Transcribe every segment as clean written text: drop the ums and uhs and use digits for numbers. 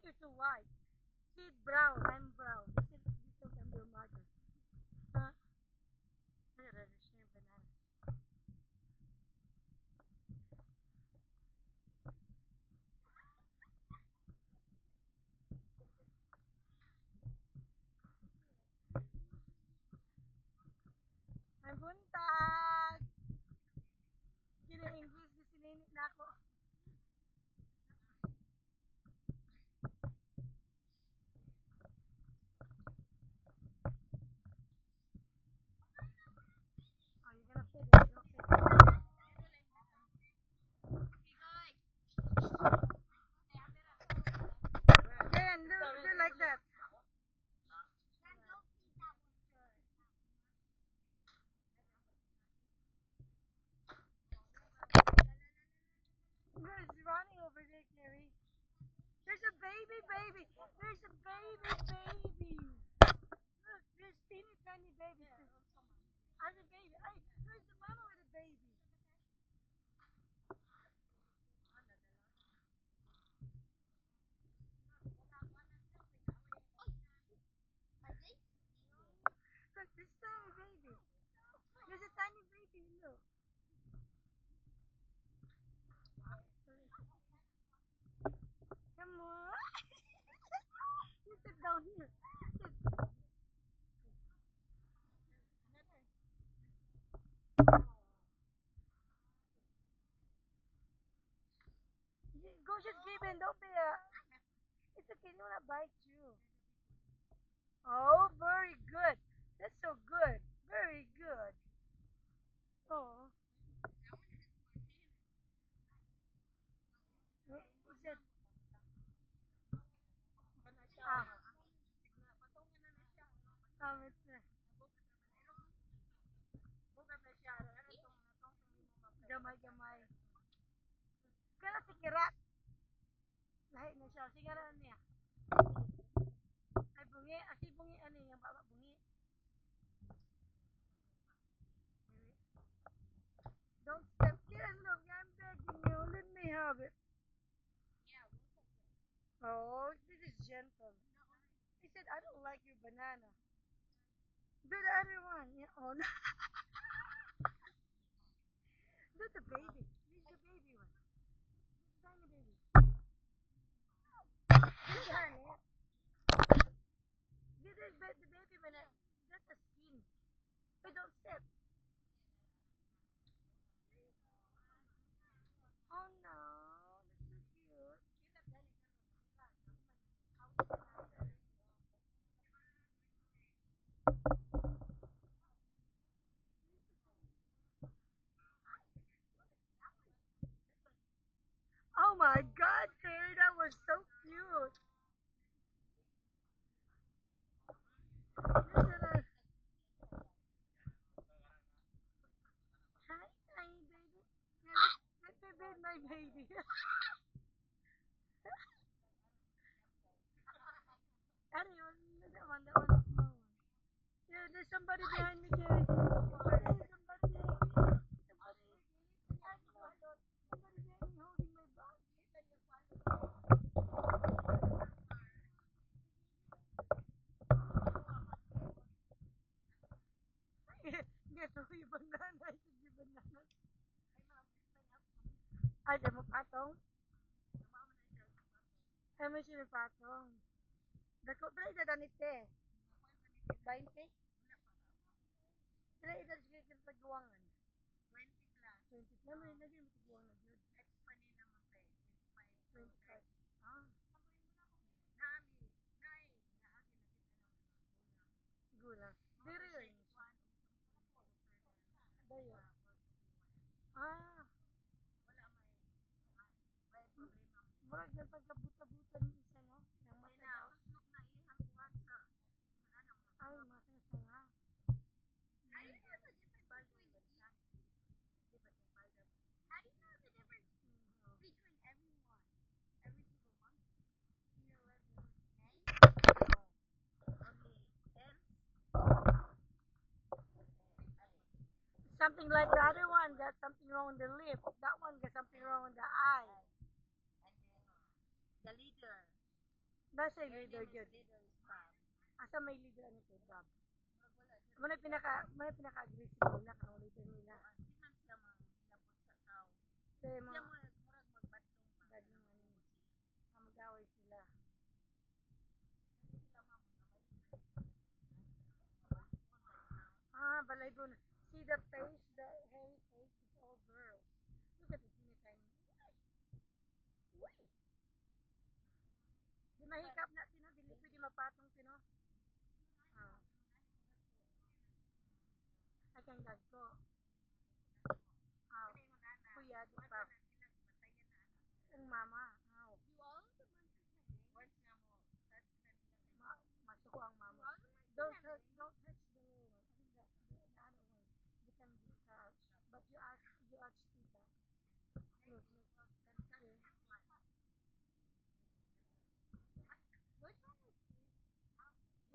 you're too white. She's brown. I'm brown. This is I'm your mother. Huh? I rather share banana. Ang buntag! Kina-English na sininit na ako. Oh, you're gonna fit it. You'll fit it. Then, do like that. Who's running over there, Carrie? There's a baby, baby. There's a baby, baby. Look, there's teeny tiny baby. As a baby. Ay, there's the mama with a baby. Look, this tiny baby. There's a tiny baby. Look. Come on. You sit down here. Sit. Go just give in. Don't be a. It's okay. No, not bite you. Oh, very good. That's so good. Very good. Oh. He said, ah, it's gamay, gamay. Kaya si Kirat. Lahi na siya. Singaran niya. Ay, bungi. Asi bungi, ano yung baba bungi. Don't step. Kiran, look, I'm begging you. Let me have it. Oh, this is gentle. He said, I don't like your banana. Do the other one. Yeah. Oh, no. Do the baby. This is the baby one. Tiny baby. This is honey. This is the baby banana. That's the skin. But don't step. Oh no, that's so cute. Oh my God, Terry, that was so cute. This is a hi, tiny baby. Yeah, let me my baby. Ano yun? That one, small one. Yeah, there's somebody behind me, Terry. There's somebody behind me. Somebody behind me. Somebody behind me holding my bag. Guess who yung banana? Ito yung banana. Ay, di mo patong? Ay, mo siya may patong. Dako, pero ito danite. 20? Pero ito siya tagwangan. 20. Naman, lagi mo tagwangan yun. 25. Ah, gula. Diri yun. Dayo. Ah, murag na pagkabuta-buta ni isa, no? Nang mata. Ay, masang-sanga. Something like the other one got something wrong with the lip. That one got something wrong with the eye. Nasa leader yun. Asa may leader ano kay Bob. Muna pinaka-aggressive nila kanang leader nila. Kaya mga bad ng ano, mag-away sila. Ah, balay doon. See the face, the hairy face is all girls. Look at the teeny tiny. Uy! Di mahikap na tino, dili pwede mapatong tino. Ah, ay kang ko. Ah, kuya, di pa. Ang mama. Ah, ma masuko ang mama. Don't touch the the other one. You can be touched. But you ask tita. Look, look. Okay.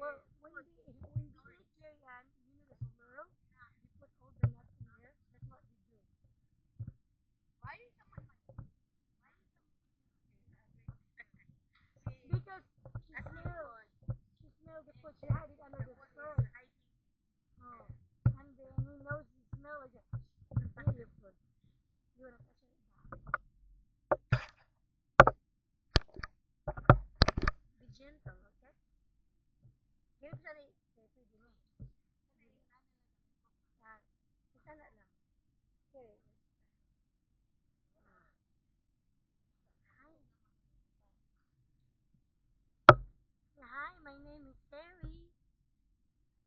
Well, when they eat Korean, you know the swirl, you put all the nuts in there. That's what you do. Because she smelled the food. She had it under the fur. Oh, and then he knows the smell like really food. You wanna touch it? Be gentle, okay? Give sa ni, pwede mo. Ah, isa na lang. Okay. Hi. Hi, my name is Terry.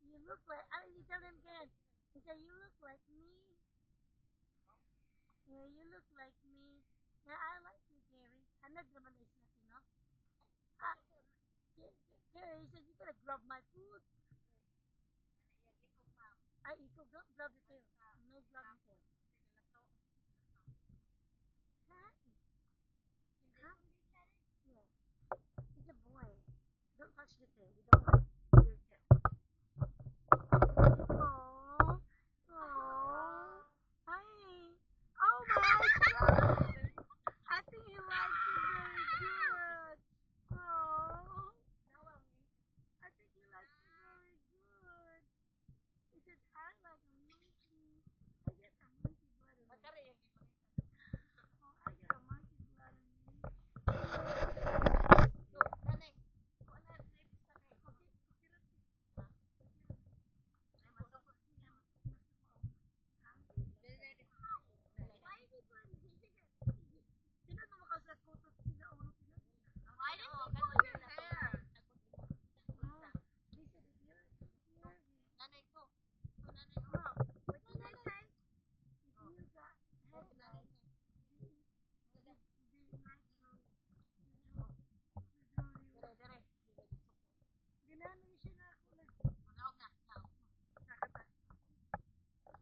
You look like, you tell them again. You say, you look like me. Yeah, you look like me. Yeah, I like you, Terry. Hanag naman is Latino. Ah, Terry, he said, you gotta grab my food. Ay, ikaw, grab the tail. No, grab the tail. Huh? Huh? Yeah. He's a boy. Don't touch the tail. You don't want your tail. Aww. Aww. Hi. Oh my god. I think he likes it very good. Aww. I think he likes it very good. He says, I like a monkey. I get a monkey blood in me. Oh, I get a monkey blood in me. Sino na makasakutot sila ulo sila? Oh, they said if you're here, oh, what did I say? If you got headlights, do you like ginano siya na ako nakata.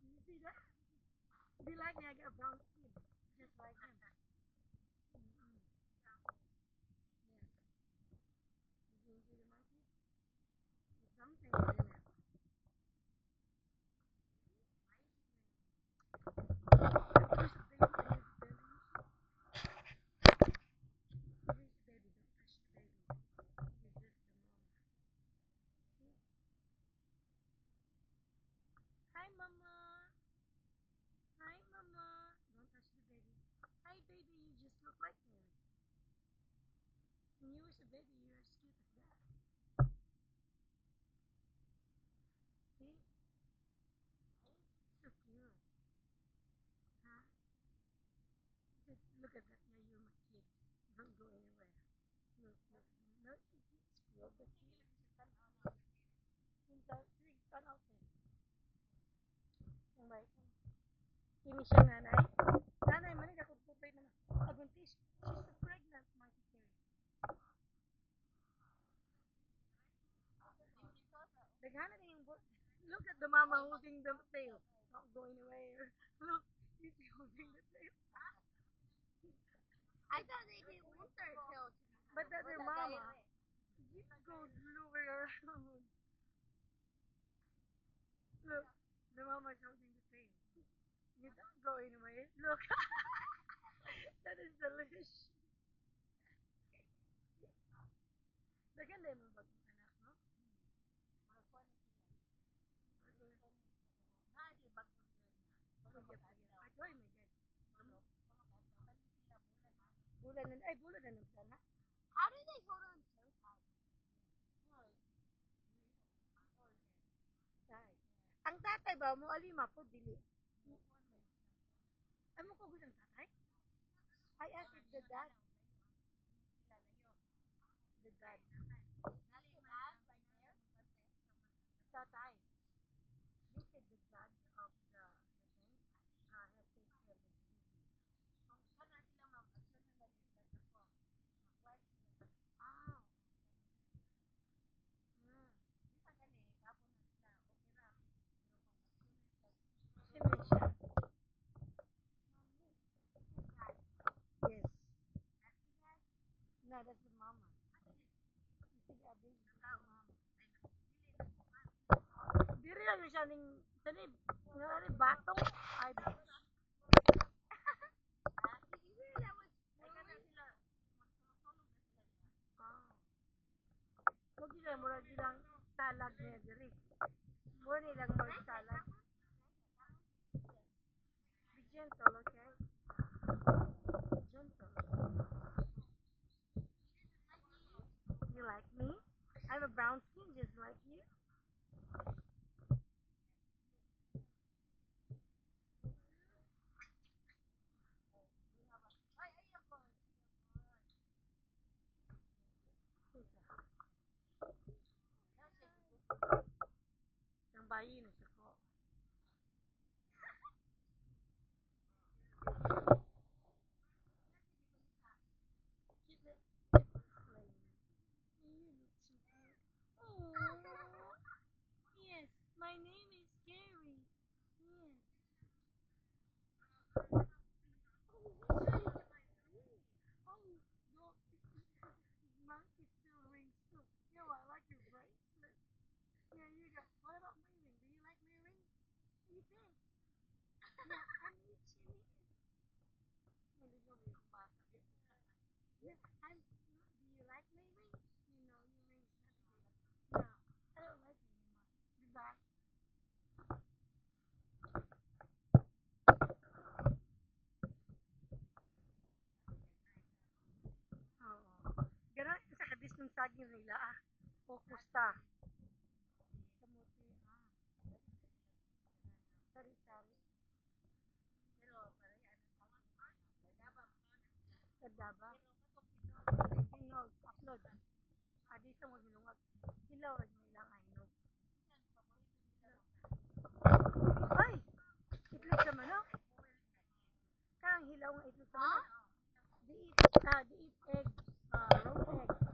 You see that? They like me, I got brown skin, just like him. Mm-mm. Yeah. Did you see the monkey? There's something in there. There's a baby in his belly. Here's the baby, don't touch the baby. He's just the mama. See? Hi, mama. Hi, mama. Don't touch the baby. Hi, baby, you just look like me. When you was a baby, you're as cute as that. See? So cute. Huh? Just look at that. Yeah, you're my kid. Don't go anywhere. Look, look. No, scroll the kid. Tan out eh. Yung may, kini siyang nanay. Nanay, man, ako pupay na na. Abuntis. She's a pregnant, Marky Carey. Daghana na yung look at the mama holding the tail. Not going anywhere. Look, she's holding the tail. But that's her mama. You go lower around. Look, the mama's holding the tail. You don't go anywhere. Look, that is delicious. Maganda yung mga bagong anak, no? Adoy, my God. Bulan na, ay, bulan na sana. Tay. Ang tatay ba mo alima po dili. Ay mo ko gusto ng tatay? I asked if the dad, the dad, tatay. They said the dad of the thing has taken care of the baby. Ah, mm. Siya. Yes. No, that's the mama. You see the baby, that's the mama. Diri lang siya ning tani ngani batong ay ah. Mo gila mo gilang talag niya diri. Mo ni lang mo talag. Be gentle, okay? Gentle. You like me? I have a brown skin just like you. Ang bayi na siya ko. Oh, yes, my name is Gary. Yes. Oh, no, monkey still rings too. Yo, I like your bracelet. Yeah, you got. What about my ring? Do you like my ring? What do you think? Yeah, I'm itchy. Hindi ko yung bata. Yeah, do you like my ring? You know, your ring's not good. No, I don't like it anymore. Goodbye. Oo. Ganun sa kadis ng saging nila ah. Focus ta. Kamuti ah. Sari-sari. Kadaba. Hinog. Upload. Adi sa mo hinungag. Hilaw rin mo ilang hinog. Ay! Itlog sa manok. Karang hilaw nga itlog sa manok. Di eat egg. Raw egg.